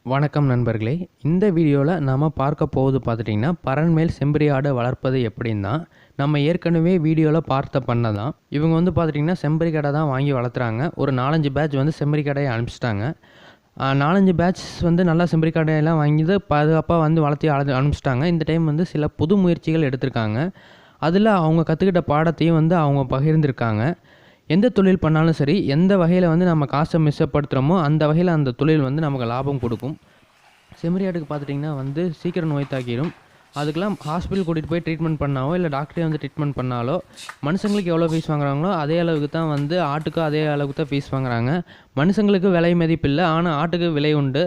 வணக்கம் நண்பர்களே. இந்த வீடியோவில் நாம் பார்க்க போவது பார்த்துட்டிங்கன்னா பறன் மேல் செம்பரி ஆடு வளர்ப்பது எப்படின்னா, நம்ம ஏற்கனவே வீடியோவில் பார்த்த பண்ண தான். இவங்க வந்து பார்த்துட்டிங்கன்னா செம்பரி கடை தான் வாங்கி வளர்த்துறாங்க. ஒரு 4-5 பேட்ச் வந்து செம்பரி கடையை அனுப்பிச்சிட்டாங்க. 4-5 பேட்ச் வந்து நல்லா செம்பரி கடையெல்லாம் வாங்கி பாதுகாப்பாக வந்து வளர்த்தி அனுப்பிச்சிட்டாங்க. இந்த டைம் வந்து சில புது முயற்சிகள் எடுத்திருக்காங்க. அதில் அவங்க கற்றுக்கிட்ட பாடத்தையும் வந்து அவங்க பகிர்ந்திருக்காங்க. எந்த தொழில் பண்ணாலும் சரி, எந்த வகையில் வந்து நம்ம காசை மிச்சப்படுத்துகிறோமோ அந்த வகையில் அந்த தொழில் வந்து நமக்கு லாபம் கொடுக்கும். செம்மறி ஆட்டுக்கு பார்த்துட்டிங்கன்னா வந்து சீக்கிரம் நோய் தாக்கிடும். அதுக்கெல்லாம் ஹாஸ்பிட்டல் கூட்டிகிட்டு போய் ட்ரீட்மெண்ட் பண்ணாவோ இல்லை டாக்டரே வந்து ட்ரீட்மெண்ட் பண்ணாலோ மனுஷங்களுக்கு எவ்வளோ ஃபீஸ் வாங்குறாங்களோ அதே அளவுக்கு தான் வந்து ஆட்டுக்கும் அதே அளவுக்கு தான் ஃபீஸ் வாங்குறாங்க. மனுஷங்களுக்கு விலை மதிப்பு இல்லை, ஆனால் ஆட்டுக்கு விலை உண்டு.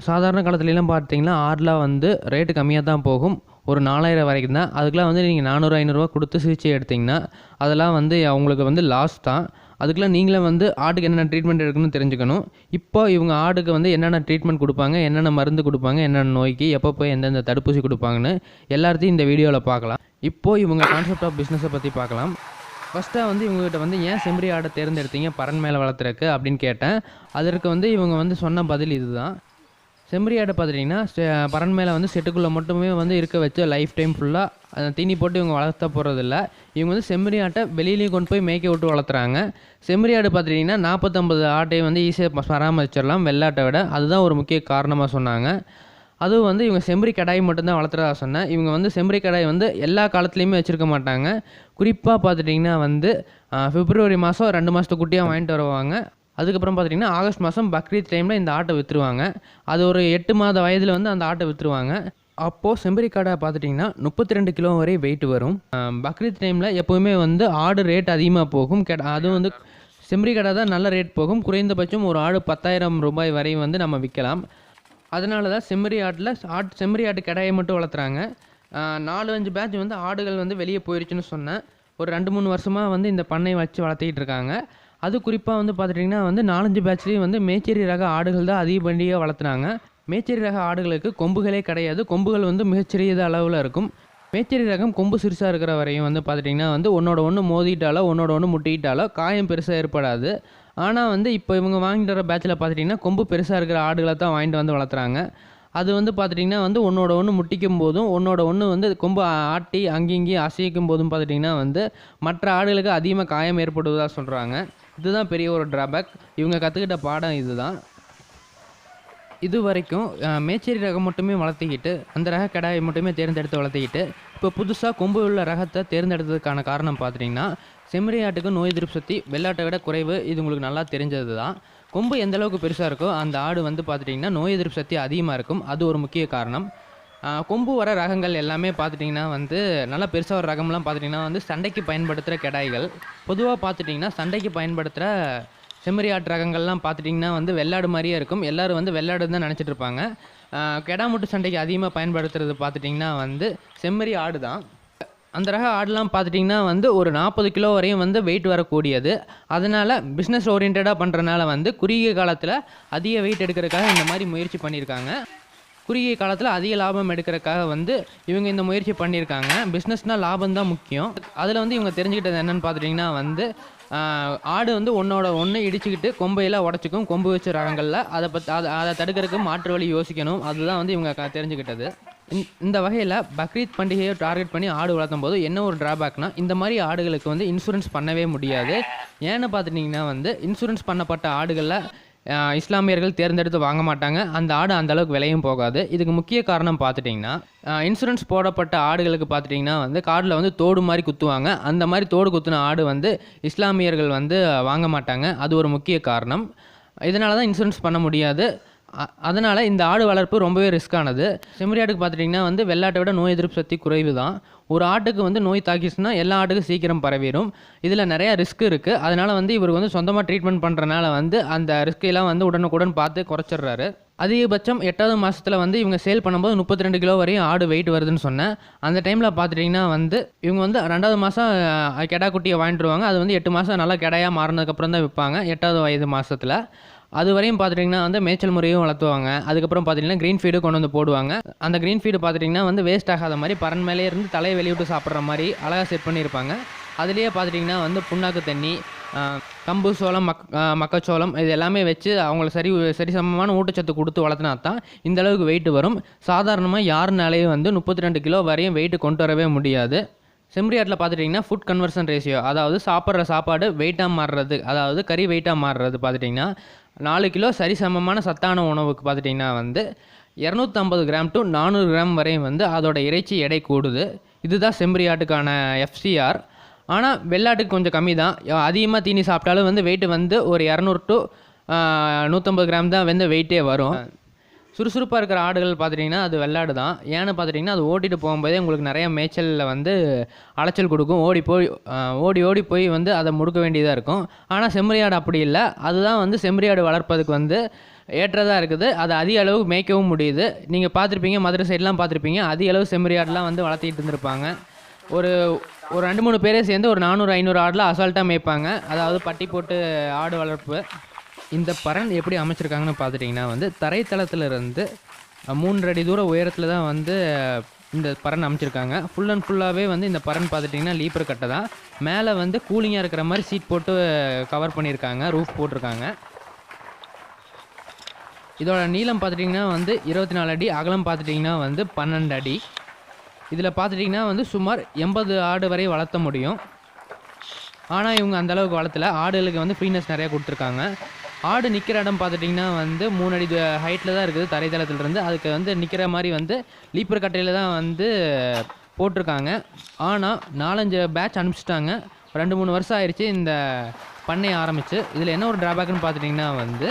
சாதாரண காலத்துலலாம் பார்த்திங்கன்னா ஆடெலாம் வந்து ரேட்டு கம்மியாக தான் போகும். ஒரு 4000 வரைக்கும் தான். அதுக்கெலாம் வந்து நீங்கள் 400-500 கொடுத்து சிகிச்சை எடுத்திங்கன்னா அதெல்லாம் வந்து அவங்களுக்கு வந்து லாஸ் தான். அதுக்கெலாம் நீங்களே வந்து ஆட்டுக்கு என்னென்ன ட்ரீட்மெண்ட் எடுக்கணும்னு தெரிஞ்சுக்கணும். இப்போ இவங்க ஆட்டுக்கு வந்து என்னென்ன ட்ரீட்மெண்ட் கொடுப்பாங்க, என்னென்ன மருந்து கொடுப்பாங்க, என்னென்ன நோய்க்கு எப்போ போய் எந்தெந்த தடுப்பூசி கொடுப்பாங்கன்னு எல்லாத்தையும் இந்த வீடியோவில் பார்க்கலாம். இப்போது இவங்க கான்செப்ட் ஆஃப் பிஸ்னஸை பற்றி பார்க்கலாம். ஃபஸ்ட்டாக வந்து இவங்ககிட்ட வந்து ஏன் செம்பரி ஆடை தேர்ந்தெடுத்தீங்க பறன் மேலே வளர்த்துறக்கு அப்படின்னு கேட்டேன். அதற்கு வந்து இவங்க வந்து சொன்ன பதில் இதுதான். செம்மறி ஆடை பார்த்துட்டிங்கன்னா பறன் மேலே வந்து செட்டுக்குள்ளே மட்டுமே வந்து இருக்க வச்சு லைஃப் டைம் ஃபுல்லாக தீனி போட்டு இவங்க வளர்த்த போகிறதில்ல. இவங்க வந்து செம்மறி ஆட்டை வெளியிலையும் கொண்டு போய் மேய்க்க விட்டு வளர்த்துறாங்க. செம்மறி ஆடு பார்த்துட்டிங்கன்னா 40-50 ஆட்டையை வந்து ஈஸியாக பராமரிச்சிடலாம் வெள்ளாட்டை விட. அதுதான் ஒரு முக்கிய காரணமாக சொன்னாங்க. அதுவும் வந்து இவங்க செம்மறி கடாய் மட்டும்தான் வளர்த்துறதா சொன்னேன். இவங்க வந்து செம்மறி கடாய் வந்து எல்லா காலத்துலேயுமே வச்சுருக்க மாட்டாங்க. குறிப்பாக பார்த்துட்டிங்கன்னா வந்து பிப்ரவரி மாதம் 2 மாதத்து குட்டியாக வாங்கிட்டு வருவாங்க. அதுக்கப்புறம் பார்த்திங்கன்னா ஆகஸ்ட் மாதம் பக்ரீத் டைமில் இந்த ஆட்டை விற்றுருவாங்க. அது ஒரு 8 மாத வயதில் வந்து அந்த ஆட்டை விற்றுருவாங்க. அப்போது செம்பரி கடை பார்த்துட்டிங்கன்னா 32 கிலோ வரை வெயிட் வரும். பக்ரீத் டைமில் எப்போவுமே வந்து ஆடு ரேட் அதிகமாக போகும். அதுவும் வந்து செம்பரி கடை தான் நல்ல ரேட் போகும். குறைந்தபட்சம் ஒரு ஆடு 10,000 ரூபாய் வரை வந்து நம்ம விற்கலாம். அதனால தான் செம்மறி ஆட்டு கடாயை மட்டும் வளர்த்துறாங்க. 4-5 பேட்ச் வந்து ஆடுகள் வந்து வெளியே போயிடுச்சுன்னு சொன்னேன். ஒரு 2-3 வருஷமாக வந்து இந்த பண்ணை வச்சு வளர்த்திக்கிட்டு இருக்காங்க. அது குறிப்பாக வந்து பார்த்துட்டிங்கன்னா வந்து 4-5 பேட்ச்லேயும் வந்து மேச்சேரி ரக ஆடுகள் தான் அதிகப்படியாக வளர்த்துனாங்க. மேச்சேரி ரக ஆடுகளுக்கு கொம்புகளே கிடையாது. கொம்புகள் வந்து மிகச்சிறியது அளவில் இருக்கும். மேச்சேரி ரகம் கொம்பு சிறுசாக இருக்கிற வரையும் வந்து பார்த்துட்டிங்கன்னா வந்து ஒன்றோட ஒன்று மோதிட்டாலோ ஒன்றோட ஒன்று முட்டிக்கிட்டாலோ காயம் பெருசாக ஏற்படாது. ஆனால் வந்து இப்போ இவங்க வாங்கிட்டு வர பேட்சில் பார்த்துட்டிங்கன்னா கொம்பு பெருசாக இருக்கிற ஆடுகளை தான் வாங்கிட்டு வந்து வளர்த்துறாங்க. அது வந்து பார்த்துட்டிங்கன்னா வந்து ஒன்றோட ஒன்று முட்டிக்கும் போதும் ஒன்றோட ஒன்று வந்து கொம்பு ஆட்டி அங்கேயும் அசைக்கும் போதும் பார்த்துட்டிங்கன்னா வந்து மற்ற ஆடுகளுக்கு அதிகமாக காயம் ஏற்படுவதாக சொல்கிறாங்க. இதுதான் பெரிய ஒரு ட்ராபேக். இவங்க கற்றுக்கிட்ட பாடம் இதுதான். இது வரைக்கும் மேச்சேரி ரகம் மட்டுமே வளர்த்திக்கிட்டு அந்த ரக கடாயை மட்டுமே தேர்ந்தெடுத்து வளர்த்திக்கிட்டு இப்போ புதுசாக கொம்பு உள்ள ரகத்தை தேர்ந்தெடுத்ததுக்கான காரணம் பார்த்துட்டிங்கன்னா செம்மறி ஆட்டுக்கு நோய் எதிர்ப்பு சக்தி வெள்ளாட்டை விட குறைவு. இது உங்களுக்கு நல்லா தெரிஞ்சது தான். கொம்பு எந்த அளவுக்கு பெருசாக இருக்கோ அந்த ஆடு வந்து பார்த்துட்டிங்கன்னா நோய் எதிர்ப்பு சக்தி அதிகமாக இருக்கும். அது ஒரு முக்கிய காரணம். கொம்பு வர ரகங்கள் எல்லாமே பார்த்துட்டிங்கன்னா வந்து நல்லா பெருசாக வர ரகம்லாம் பார்த்துட்டிங்கன்னா வந்து சண்டைக்கு பயன்படுத்துகிற கடாய்கள். பொதுவாக பார்த்துட்டிங்கன்னா சண்டைக்கு பயன்படுத்துகிற செம்மறி ஆட்டு ரகங்கள்லாம் பார்த்துட்டிங்கன்னா வந்து வெள்ளாடு மாதிரியே இருக்கும். எல்லோரும் வந்து வெள்ளாடு தான் நினச்சிட்டு இருப்பாங்க. கெடாமுட்டு சண்டைக்கு அதிகமாக பயன்படுத்துறது பார்த்துட்டிங்கன்னா வந்து செம்மறி ஆடு தான். அந்த ரக ஆடுலாம் பார்த்துட்டிங்கன்னா வந்து ஒரு 40 கிலோ வரையும் வந்து வெயிட் வரக்கூடியது. அதனால் பிஸ்னஸ் ஓரியன்டாக பண்ணுறதுனால வந்து குறுகிய காலத்தில் அதிக வெயிட் எடுக்கிறதுக்காக இந்த மாதிரி முயற்சி பண்ணியிருக்காங்க. குறுகிய காலத்தில் அதிக லாபம் எடுக்கிறதுக்காக வந்து இவங்க இந்த முயற்சி பண்ணியிருக்காங்க. பிஸ்னஸ்னால் லாபம் தான் முக்கியம். அதில் வந்து இவங்க தெரிஞ்சுக்கிட்டது என்னென்னு பார்த்துட்டிங்கன்னா வந்து ஆடு வந்து ஒன்றோட ஒன்று இடிச்சுக்கிட்டு கொம்பையெல்லாம் உடச்சிக்கும். கொம்பு வச்ச ரகங்களில் அதை தடுக்கிறதுக்கு மாற்று வழி யோசிக்கணும். அதுதான் வந்து இவங்க தெரிஞ்சுக்கிட்டது. இந்த வகையில் பக்ரீத் பண்டிகையை டார்கெட் பண்ணி ஆடு வளர்த்தும் போது என்ன ஒரு ட்ராபேக்னா இந்த மாதிரி ஆடுகளுக்கு வந்து இன்சூரன்ஸ் பண்ணவே முடியாது. ஏன்னு பார்த்துட்டிங்கன்னா வந்து இன்சூரன்ஸ் பண்ணப்பட்ட ஆடுகளில் இஸ்லாமியர்கள் தேர்ந்தெடுத்து வாங்க மாட்டாங்க. அந்த ஆடு அந்தளவுக்கு விலையும் போகாது. இதுக்கு முக்கிய காரணம் பார்த்துட்டிங்கன்னா இன்சூரன்ஸ் போடப்பட்ட ஆடுகளுக்கு பார்த்துட்டிங்கன்னா வந்து காடில் வந்து தோடு மாதிரி குத்துவாங்க. அந்த மாதிரி தோடு குத்துன ஆடு வந்து இஸ்லாமியர்கள் வந்து வாங்க மாட்டாங்க. அது ஒரு முக்கிய காரணம். இதனால தான் இன்சூரன்ஸ் பண்ண முடியாது. அதனால் இந்த ஆடு வளர்ப்பு ரொம்பவே ரிஸ்க்கானது. செம்மறி ஆட்டுக்கு பார்த்துட்டிங்கன்னா வந்து வெள்ளாட்டை விட நோய் எதிர்ப்பு சக்தி குறைவு தான். ஒரு ஆட்டுக்கு வந்து நோய் தாக்கிச்சுன்னா எல்லா ஆட்டுக்கும் சீக்கிரம் பரவிடும். இதில் நிறையா ரிஸ்க் இருக்குது. அதனால் வந்து இவருக்கு வந்து சொந்தமாக ட்ரீட்மெண்ட் பண்ணுறனால வந்து அந்த ரிஸ்கையெல்லாம் வந்து உடனுக்குடன் பார்த்து குறைச்சிட்றாரு. அதிகபட்சம் 8வது மாதத்தில் வந்து இவங்க சேல் பண்ணும்போது 32 கிலோ வரையும் ஆடு வெயிட் வருதுன்னு சொன்னேன். அந்த டைமில் பார்த்துட்டிங்கன்னா வந்து இவங்க வந்து 2வது மாதம் கெடா குட்டியை வாங்கிட்டு வருவாங்க. அது வந்து 8 மாதம் நல்லா கெடாயாக மாறினதுக்கப்புறம் தான் விற்பாங்க 8வது வயது மாதத்தில். அது வரையும் பார்த்துட்டிங்கன்னா வந்து மேய்ச்சல் முறையும் வளர்த்துவாங்க. அதுக்கப்புறம் பார்த்திங்கன்னா க்ரீன் ஃபீடு கொண்டு வந்து போடுவாங்க. அந்த க்ரீன் ஃபீடு பார்த்துட்டிங்கன்னா வந்து வேஸ்ட் ஆகாத மாதிரி பறன் மேலே இருந்து தலையை வெளியிட்டு சாப்பிட்ற மாதிரி அழகாக செட் பண்ணியிருப்பாங்க. அதுலேயே பார்த்துட்டிங்கன்னா வந்து புண்ணாக்கு தண்ணி கம்பு சோளம் மக்காச்சோளம் இது எல்லாமே வச்சு அவங்கள சரிசமமான ஊட்டச்சத்து கொடுத்து வளர்த்தினா தான் இந்த அளவுக்கு வெயிட் வரும். சாதாரணமாக யாருனாலேயும் வந்து 32 கிலோ வரையும் வெயிட் கொண்டு வரவே முடியாது. செம்மறி ஆட்டில் பார்த்துட்டிங்கன்னா ஃபுட் கன்வர்ஷன் ரேஷியோ, அதாவது சாப்பிட்ற சாப்பாடு வெயிட்டாக மாறுறது, அதாவது கறி வெயிட்டாக மாறுறது பார்த்துட்டிங்கன்னா 4 கிலோ சரிசமமான சத்தான உணவுக்கு பார்த்துட்டிங்கன்னா வந்து 250 கிராம் டு 400 கிராம் வரையும் வந்து அதோட இறைச்சி எடை கூடுது. இதுதான் செம்மறி ஆட்டுக்கான FCR. ஆனால் வெள்ளாட்டுக்கு கொஞ்சம் கம்மி தான். அதிகமாக தீனி சாப்பிட்டாலும் வந்து வெயிட் வந்து ஒரு 200 டு 150 கிராம் தான் வந்து வெயிட்டே வரும். சுறுசுறுப்பாக இருக்கிற ஆடுகள் பார்த்துட்டிங்கன்னா அது வெள்ளாடு தான். ஏன்னு பார்த்துட்டிங்கன்னா அது ஓட்டிகிட்டு போகும்போதே உங்களுக்கு நிறையா மேய்ச்சலில் வந்து அலைச்சல் கொடுக்கும். ஓடி போய் வந்து அதை முடுக்க வேண்டியதாக இருக்கும். ஆனால் செம்மறி ஆடு அப்படி இல்லை. அதுதான் வந்து செம்மறி ஆடு வளர்ப்பதுக்கு வந்து ஏற்றதாக இருக்குது. அதை அதிக அளவு மேய்க்கவும் முடியுது. நீங்கள் பார்த்துருப்பீங்க, மதுரை சைட்லாம் பார்த்துருப்பீங்க, அதிக அளவு செம்மறி ஆடுலாம் வந்து வளர்த்திட்டு இருந்திருப்பாங்க. ஒரு 2-3 பேரே சேர்ந்து ஒரு 400-500 ஆடில் அசால்ட்டாக மேய்ப்பாங்க. அதாவது பட்டி போட்டு ஆடு வளர்ப்பு. இந்த பரண் எப்படி அமைச்சிருக்காங்கன்னு பார்த்துட்டிங்கன்னா வந்து தரைத்தளத்திலிருந்து 3 அடி தூரம் உயரத்தில் தான் வந்து இந்த பரண் அமைச்சிருக்காங்க. ஃபுல் அண்ட் ஃபுல்லாகவே வந்து இந்த பரண் பார்த்துட்டிங்கன்னா லீப்பர் கட்டை தான். மேலே வந்து கூலிங்காக இருக்கிற மாதிரி சீட் போட்டு கவர் பண்ணியிருக்காங்க, ரூஃப் போட்டிருக்காங்க. இதோட நீளம் பார்த்துட்டிங்கன்னா வந்து 24 அடி, அகலம் பார்த்துட்டிங்கன்னா வந்து 12 அடி. இதில் பார்த்துட்டிங்கன்னா வந்து சுமார் 80 ஆடு வரை வளர்த்த முடியும். ஆனால் இவங்க அந்தளவுக்கு வளர்த்தல. ஆடுகளுக்கு வந்து ஃப்ரீனஸ் நிறையா கொடுத்துருக்காங்க. ஆடு நிற்கிற இடம் பார்த்துட்டிங்கன்னா வந்து 3 அடி ஹைட்டில் தான் இருக்குது தரைத்தளத்துலேருந்து. அதுக்கு வந்து நிற்கிற மாதிரி வந்து லீப்பர் கட்டையில் தான் வந்து போட்டிருக்காங்க. ஆனால் 4-5 பேட்ச் அனுப்பிச்சிட்டாங்க. 2-3 வருஷம் ஆயிடுச்சு இந்த பண்ணை ஆரம்பித்து. இதில் என்ன ஒரு ட்ராபேக்னு பார்த்துட்டிங்கன்னா வந்து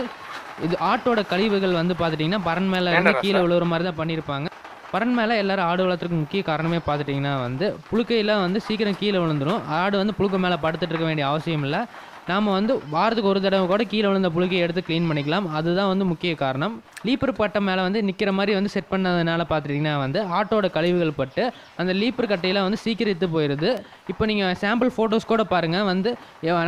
இது ஆட்டோட கழிவுகள் வந்து பார்த்துட்டிங்கன்னா பரண் மேலே வந்து கீழே விழுவுற மாதிரி தான் பண்ணியிருப்பாங்க. பரண் மேலே எல்லோரும் ஆடு வளர்த்துறதுக்கு முக்கிய காரணமே பார்த்துட்டிங்கன்னா வந்து புழுக்கையெல்லாம் வந்து சீக்கிரம் கீழே விழுந்துடும். ஆடு வந்து புழுக்க மேலே படுத்துட்டு இருக்க வேண்டிய அவசியம் இல்லை. நாம் வந்து வாரத்துக்கு ஒரு தடவை கூட கீழே விழுந்த புழுக்கையை எடுத்து க்ளீன் பண்ணிக்கலாம். அதுதான் வந்து முக்கிய காரணம். லீப்பர் பட்டை மேலே வந்து நிற்கிற மாதிரி வந்து செட் பண்ணதுனால பார்த்துட்டிங்கன்னா வந்து ஆட்டோட கழிவுகள் பட்டு அந்த லீப்பர் கட்டையில் வந்து சீக்கிரம் இத்து போயிடுது. இப்போ நீங்கள் சாம்பிள் ஃபோட்டோஸ் கூட பாருங்கள், வந்து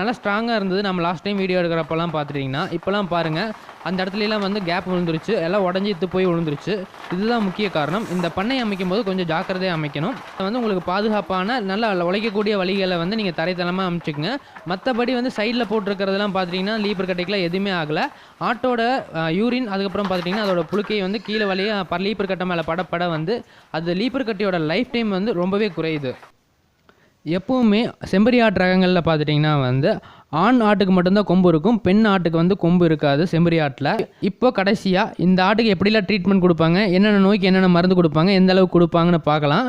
நல்லா ஸ்ட்ராங்காக இருந்தது நம்ம லாஸ்ட் டைம் வீடியோ எடுக்கிறப்பெல்லாம் பார்த்துட்டிங்கன்னா. இப்போலாம் பாருங்கள் அந்த இடத்துலலாம் வந்து கேப் விழுந்துருச்சு, எல்லாம் உடஞ்சி இத்து போய் விழுந்துருச்சு. இதுதான் முக்கிய காரணம். இந்த பண்ணை அமைக்கும் போது கொஞ்சம் ஜாக்கிரதையாக அமைக்கணும். வந்து உங்களுக்கு பாதுகாப்பான நல்லா உழைக்கக்கூடிய வழிகளை வந்து நீங்கள் தரைத்தளமாக அமைச்சுக்குங்க. மற்றபடி வந்து சைடில் போட்டிருக்கிறதெல்லாம் பார்த்துட்டிங்கன்னா லீப்பர் கட்டைக்கெலாம் எதுவுமே ஆகலை. ஆட்டோட யூரின் அதுக்கப்புறம் பார்த்துட்டிங்கன்னா அதோட புழுக்கையை வந்து கீழே வழியாக லீப்பர் கட்டை மேலே பட வந்து அது லீப்பர் கட்டையோட லைஃப் டைம் வந்து ரொம்பவே குறையுது. எப்போவுமே செம்மறி ஆட்டு ரகங்களில் பார்த்துட்டிங்கன்னா வந்து ஆண் ஆட்டுக்கு மட்டும்தான் கொம்பு இருக்கும், பெண் ஆட்டுக்கு வந்து கொம்பு இருக்காது செம்மறி ஆட்டில். இப்போ கடைசியாக இந்த ஆட்டுக்கு எப்படிலாம் ட்ரீட்மெண்ட் கொடுப்பாங்க, என்னென்ன நோய்க்கு என்னென்ன மருந்து கொடுப்பாங்க, எந்த அளவுக்கு கொடுப்பாங்கன்னு பார்க்கலாம்.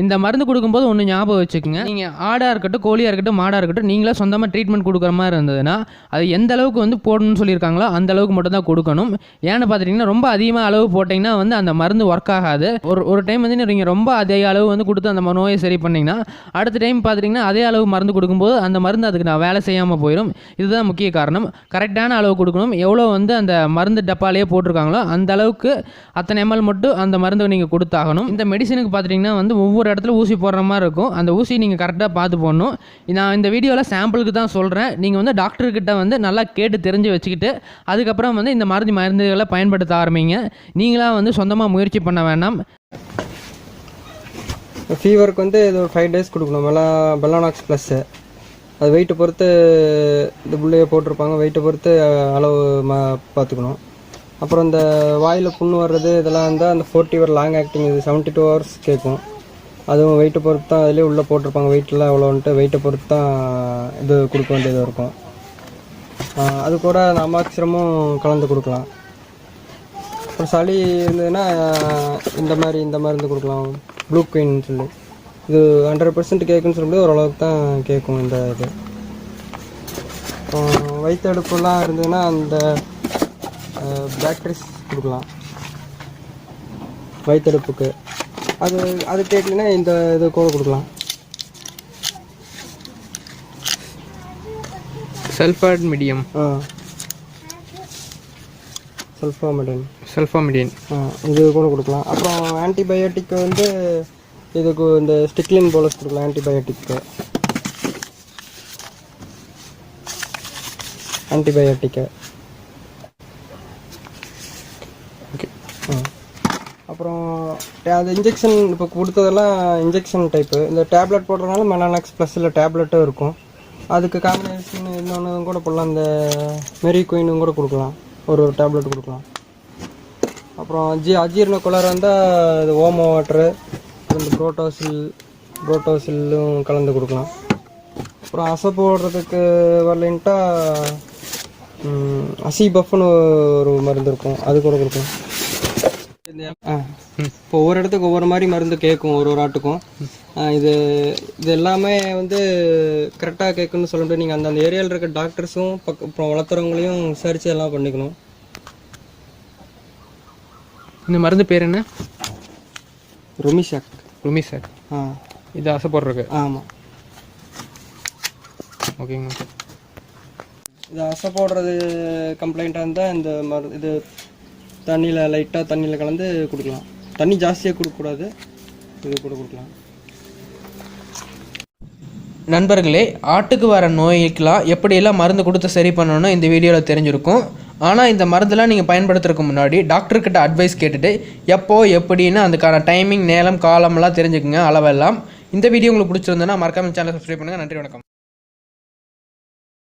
இந்த மருந்து கொடுக்கும்போது ஒன்று ஞாபகம் வச்சுக்கோங்க, நீங்கள் ஆடாக இருக்கட்டும், கோழியாக இருக்கட்டும், மாடாக இருக்கட்டும், நீங்களே சொந்தமாக ட்ரீட்மெண்ட் கொடுக்குற மாதிரி இருந்ததுன்னா அது எந்த அளவுக்கு வந்து போடணும்னு சொல்லியிருக்காங்களோ அந்த அளவுக்கு மட்டும் தான் கொடுக்கணும். ஏன்னு பார்த்துட்டிங்கன்னா ரொம்ப அதிகமாக அளவு போட்டிங்கன்னா வந்து அந்த மருந்து ஒர்க் ஆகாது. ஒரு டைம் வந்து நீங்கள் ரொம்ப அதிக அளவு வந்து கொடுத்து அந்த நோயை சரி பண்ணிங்கன்னா அடுத்த டைம் பார்த்துட்டிங்கன்னா அதே அளவு மருந்து கொடுக்கும்போது அந்த மருந்து அதுக்கு நான் வேலை செய்யாமல் போயிடும். இதுதான் முக்கிய காரணம். கரெக்டான அளவு கொடுக்கணும். எவ்வளோ வந்து அந்த மருந்து டப்பாலேயே போட்டிருக்காங்களோ அந்த அளவுக்கு அத்தனை ml மட்டும் அந்த மருந்து நீங்கள் கொடுத்தாகணும். இந்த மெடிசனுக்கு பார்த்துட்டிங்கன்னா வந்து ஒவ்வொரு இடத்துல ஊசி போடுற மாதிரி இருக்கும். அந்த ஊசி நீங்கள் கரெக்டாக பார்த்து போடணும். நான் இந்த வீடியோவில் சாம்பிளுக்கு தான் சொல்கிறேன். நீங்கள் வந்து டாக்டர்கிட்ட வந்து நல்லா கேட்டு தெரிஞ்சு வச்சுக்கிட்டு அதுக்கப்புறம் வந்து இந்த மருந்துகளை பயன்படுத்த ஆரம்பிங்க. நீங்களாக வந்து சொந்தமாக முயற்சி பண்ண வேண்டாம். ஃபீவருக்கு வந்து இது ஒரு 5 days கொடுக்கணும். பெல்லானாக்ஸ் ப்ளஸ்ஸு அது வெயிட்டை பொறுத்து இந்த புள்ளையை போட்டிருப்பாங்க. வெயிட்டை பொறுத்து அளவு பார்த்துக்கணும். அப்புறம் இந்த வாயில் புண்ணு வர்றது இதெல்லாம் இருந்தால் அந்த 40 hour லாங் ஆக்டிங் இது 72 hours கேட்கும். அதுவும் வெயிட்டை பொறுத்து தான் அதிலே உள்ளே போட்டிருப்பாங்க. வெயிட்லாம் எவ்வளோன்ட்டு வெயிட்டை பொறுத்து தான் இது கொடுக்க வேண்டியது இருக்கும். அது கூட அமாக்சிரமும் கலந்து கொடுக்கலாம். அப்புறம் சளி இருந்ததுன்னா இந்த மருந்து கொடுக்கலாம், ப்ளூ குயின்னு சொல்லி. இது 100% கேட்குன்னு சொல்லும்போது ஓரளவுக்கு தான் கேட்கும் இந்த இது. வயிற்றடுப்புலாம் இருந்ததுன்னா அந்த பேக்டரிஸ் கொடுக்கலாம் வயிற்றடுப்புக்கு. அது கேட்கலன்னா இந்த இது கூட கொடுக்கலாம். சல்ஃபைட் மீடியம் சல்ஃபாமிடின் இது கூட கொடுக்கலாம். அப்புறம் ஆன்டிபயோட்டிக் வந்து இதுக்கு இந்த ஸ்டிக்லின் போலஸ் கொடுக்கலாம். ஆன்டிபயோட்டிக்கு ஓகே. அப்புறம் அது இன்ஜெக்ஷன் இப்போ கொடுத்ததெல்லாம் இன்ஜெக்ஷன் டைப்பு. இந்த டேப்லெட் போடுறதுனால மெலானாக்ஸ் ப்ளஸ் இல்லை டேப்லெட்டும் இருக்கும். அதுக்கு காம்பினேஷன் இன்னொன்று கூட போடலாம், இந்த மெரி குயினும் கூட கொடுக்கலாம், ஒரு டேப்லெட் கொடுக்கலாம். அப்புறம் அஜீரண கோளாறு இருந்தால் இது ஓமோ வாட்ரு, இந்த புரோட்டோசில்லும் கலந்து கொடுக்கலாம். அப்புறம் அசை போடுறதுக்கு வரலைன்ட்டா அசிபஃப்னு ஒரு மருந்து இருக்கும், அது கூட கொடுக்கலாம். இப்போ ஒவ்வொரு இடத்துக்கு ஒவ்வொரு மாதிரி மருந்து கேட்கும், ஒரு ஆட்டுக்கும். இது எல்லாமே வந்து கரெக்டாக கேட்குன்னு சொல்ல முடியாது. நீங்கள் அந்த ஏரியாவில் இருக்க டாக்டர்ஸும் அப்புறம் வளர்த்துறவங்களையும் விசாரித்து எல்லாம் பண்ணிக்கணும். இந்த மருந்து பேர் என்ன? ருமிஷாக். இது அசை போடுறதுக்கு? ஆமாம். ஓகேங்க. இது அசை போடுறது கம்ப்ளைண்ட்டாக இருந்தால் இந்த இது லைட்டாக தண்ணியில் கலந்து கொடுக்கலாம். தண்ணி ஜாஸ்தியாக கொடுக்கக்கூடாது, இது கூட கொடுக்கலாம். நண்பர்களே, ஆட்டுக்கு வர நோய்க்கெலாம் எப்படியெல்லாம் மருந்து கொடுத்து சரி பண்ணணும்னு இந்த வீடியோவில் தெரிஞ்சிருக்கும். ஆனால் இந்த மருந்தெல்லாம் நீங்கள் பயன்படுத்துறதுக்கு முன்னாடி டாக்டர்கிட்ட அட்வைஸ் கேட்டுட்டு எப்போ எப்படின்னு அதுக்கான டைமிங், நேரம், காலமெல்லாம் தெரிஞ்சுக்குங்க, அளவெல்லாம். இந்த வீடியோ உங்களுக்கு பிடிச்சிருந்தேன்னா மறக்காம சேனலை சப்ஸ்கிரைப் பண்ணுங்கள். நன்றி, வணக்கம்.